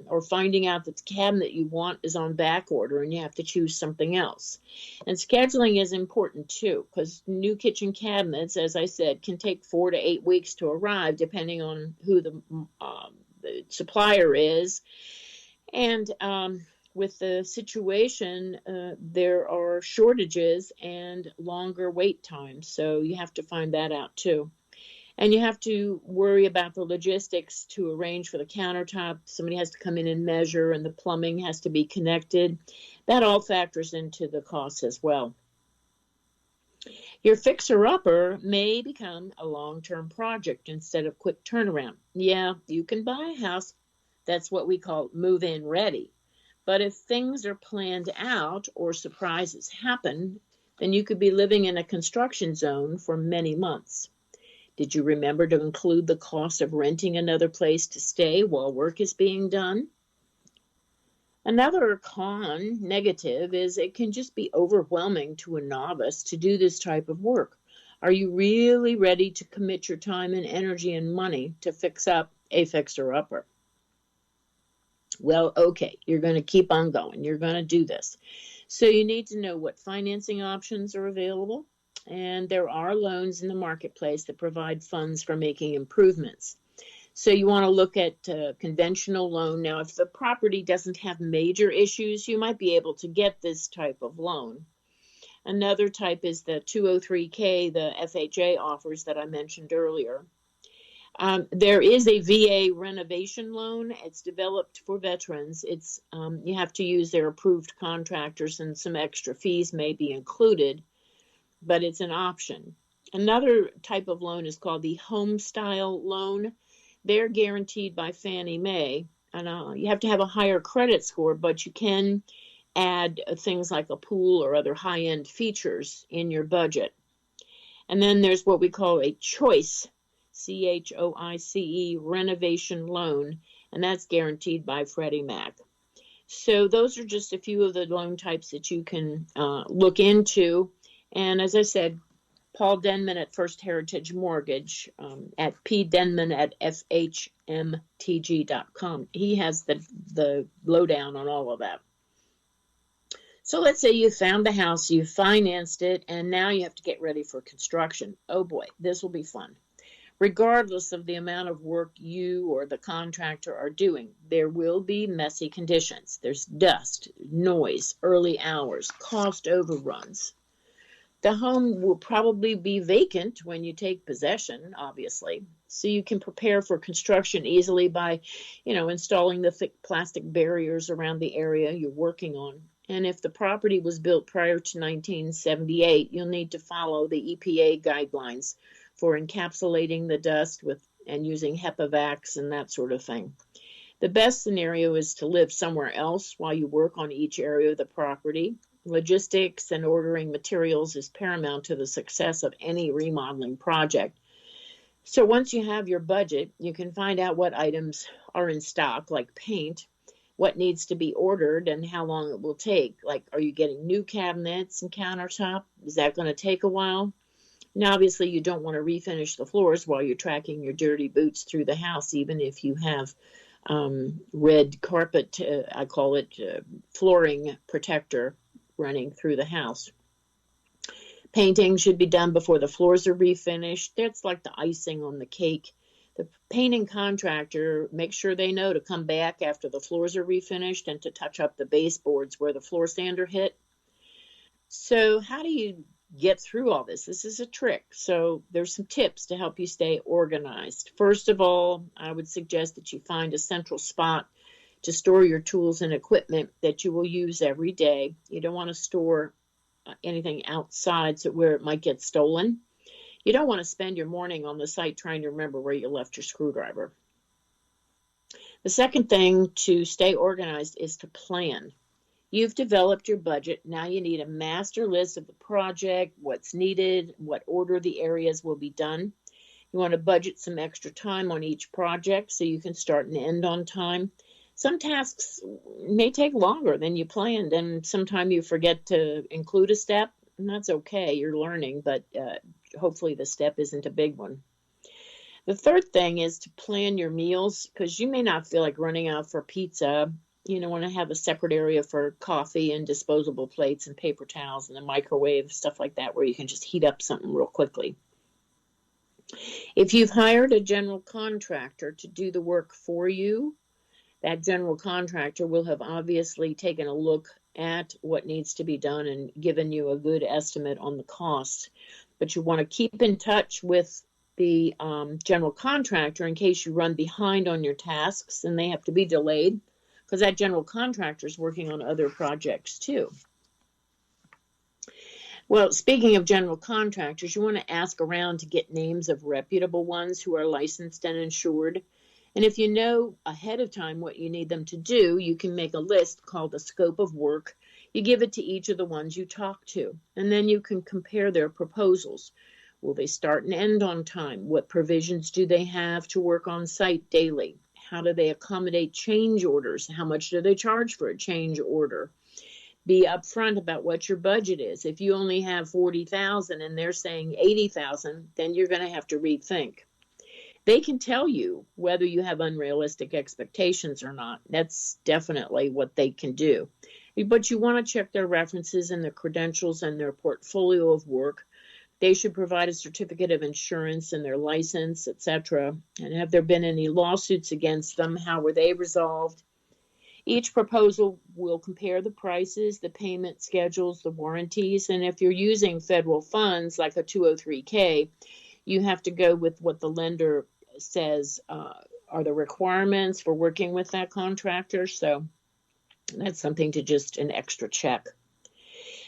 or finding out that the cabinet you want is on back order and you have to choose something else. And scheduling is important too, because new kitchen cabinets, as I said, can take 4 to 8 weeks to arrive depending on who the supplier is. And with the situation, there are shortages and longer wait times. So you have to find that out too. And you have to worry about the logistics to arrange for the countertop. Somebody has to come in and measure, and the plumbing has to be connected. That all factors into the cost as well. Your fixer-upper may become a long-term project instead of quick turnaround. Yeah, you can buy a house that's what we call move-in ready. But if things are planned out or surprises happen, then you could be living in a construction zone for many months. Did you remember to include the cost of renting another place to stay while work is being done? Another negative, is it can just be overwhelming to a novice to do this type of work. Are you really ready to commit your time and energy and money to fix up a fixer-upper? Well, okay, you're going to keep on going. You're going to do this. So you need to know what financing options are available. And there are loans in the marketplace that provide funds for making improvements. So you want to look at conventional loan. Now, if the property doesn't have major issues, you might be able to get this type of loan. Another type is the 203K, the FHA offers that I mentioned earlier. There is a VA renovation loan. It's developed for veterans. It's you have to use their approved contractors, and some extra fees may be included, but it's an option. Another type of loan is called the home style loan. They're guaranteed by Fannie Mae, and you have to have a higher credit score, but you can add things like a pool or other high-end features in your budget. And then there's what we call a choice, CHOICE, renovation loan, and that's guaranteed by Freddie Mac. So those are just a few of the loan types that you can look into. And as I said, Paul Denman at First Heritage Mortgage at pdenman@fhmtg.com. He has the lowdown on all of that. So let's say you found the house, you financed it, and now you have to get ready for construction. Oh boy, this will be fun. Regardless of the amount of work you or the contractor are doing, there will be messy conditions. There's dust, noise, early hours, cost overruns. The home will probably be vacant when you take possession, obviously, so you can prepare for construction easily by, installing the thick plastic barriers around the area you're working on. And if the property was built prior to 1978, you'll need to follow the EPA guidelines for encapsulating the dust and using HEPA vacs and that sort of thing. The best scenario is to live somewhere else while you work on each area of the property. Logistics and ordering materials is paramount to the success of any remodeling project. So once you have your budget, you can find out what items are in stock, like paint, what needs to be ordered, and how long it will take. Like, are you getting new cabinets and countertop? Is that going to take a while? Now, obviously, you don't want to refinish the floors while you're tracking your dirty boots through the house, even if you have red carpet, I call it flooring protector, running through the house. Painting should be done before the floors are refinished. That's like the icing on the cake. The painting contractor, make sure they know to come back after the floors are refinished and to touch up the baseboards where the floor sander hit. So how do you get through all this? This is a trick. So there's some tips to help you stay organized. First of all, I would suggest that you find a central spot to store your tools and equipment that you will use every day. You don't want to store anything outside where it might get stolen. You don't want to spend your morning on the site trying to remember where you left your screwdriver. The second thing to stay organized is to plan. You've developed your budget. Now you need a master list of the project, what's needed, what order the areas will be done. You want to budget some extra time on each project so you can start and end on time. Some tasks may take longer than you planned, and sometimes you forget to include a step, and that's okay. You're learning, but hopefully the step isn't a big one. The third thing is to plan your meals, because you may not feel like running out for pizza. You know, want to have a separate area for coffee and disposable plates and paper towels and a microwave, stuff like that, where you can just heat up something real quickly. If you've hired a general contractor to do the work for you, that general contractor will have obviously taken a look at what needs to be done and given you a good estimate on the cost. But you want to keep in touch with the general contractor in case you run behind on your tasks and they have to be delayed, because that general contractor is working on other projects too. Well, speaking of general contractors, you want to ask around to get names of reputable ones who are licensed and insured. And if you know ahead of time what you need them to do, you can make a list called a scope of work. You give it to each of the ones you talk to, and then you can compare their proposals. Will they start and end on time? What provisions do they have to work on site daily? How do they accommodate change orders? How much do they charge for a change order? Be upfront about what your budget is. If you only have $40,000 and they're saying $80,000, then you're going to have to rethink. They can tell you whether you have unrealistic expectations or not. That's definitely what they can do. But you want to check their references and their credentials and their portfolio of work. They should provide a certificate of insurance and their license, etc. And have there been any lawsuits against them? How were they resolved? Each proposal will compare the prices, the payment schedules, the warranties, and if you're using federal funds like a 203K, you have to go with what the lender says are the requirements for working with that contractor. So that's something to just an extra check.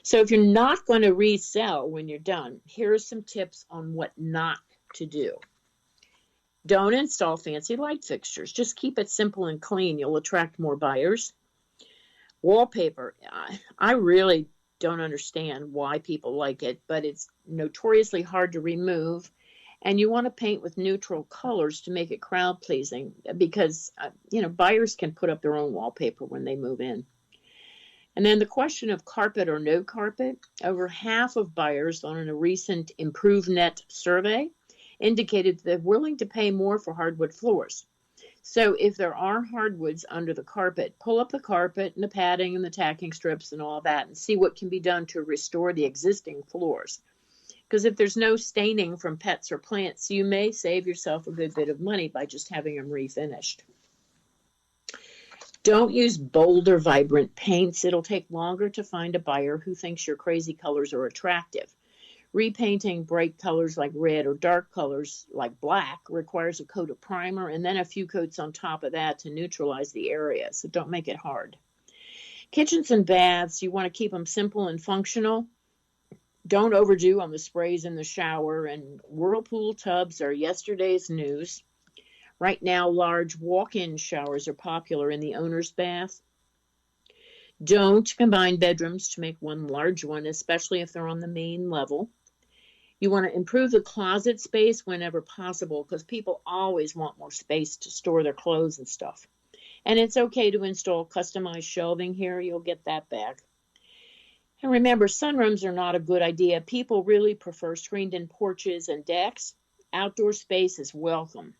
So if you're not going to resell when you're done, here are some tips on what not to do. Don't install fancy light fixtures. Just keep it simple and clean. You'll attract more buyers. Wallpaper. I really don't understand why people like it, but it's notoriously hard to remove. And you want to paint with neutral colors to make it crowd pleasing, because buyers can put up their own wallpaper when they move in. And then the question of carpet or no carpet. Over half of buyers on a recent ImproveNet survey indicated they're willing to pay more for hardwood floors. So if there are hardwoods under the carpet, pull up the carpet and the padding and the tacking strips and all that and see what can be done to restore the existing floors. Because if there's no staining from pets or plants, you may save yourself a good bit of money by just having them refinished. Don't use bold or vibrant paints. It'll take longer to find a buyer who thinks your crazy colors are attractive. Repainting bright colors like red or dark colors like black requires a coat of primer and then a few coats on top of that to neutralize the area, so don't make it hard. Kitchens and baths, you want to keep them simple and functional. Don't overdo on the sprays in the shower, and Whirlpool tubs are yesterday's news. Right now, large walk-in showers are popular in the owner's bath. Don't combine bedrooms to make one large one, especially if they're on the main level. You want to improve the closet space whenever possible, because people always want more space to store their clothes and stuff. And it's okay to install customized shelving here. You'll get that back. And remember, sunrooms are not a good idea. People really prefer screened-in porches and decks. Outdoor space is welcome.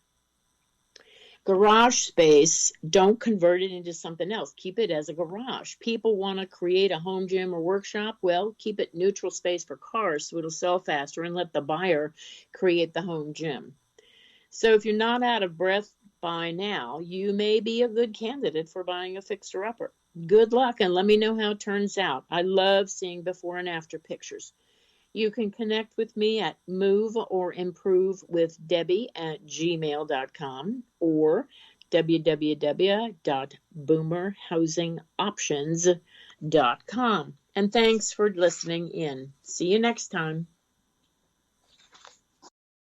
Garage space, don't convert it into something else. Keep it as a garage. People want to create a home gym or workshop. Well, keep it neutral space for cars so it'll sell faster, and let the buyer create the home gym. So if you're not out of breath by now, you may be a good candidate for buying a fixer-upper. Good luck, and let me know how it turns out. I love seeing before and after pictures. You can connect with me at moveorimprovewithdebbie@gmail.com or www.boomerhousingoptions.com. And thanks for listening in. See you next time.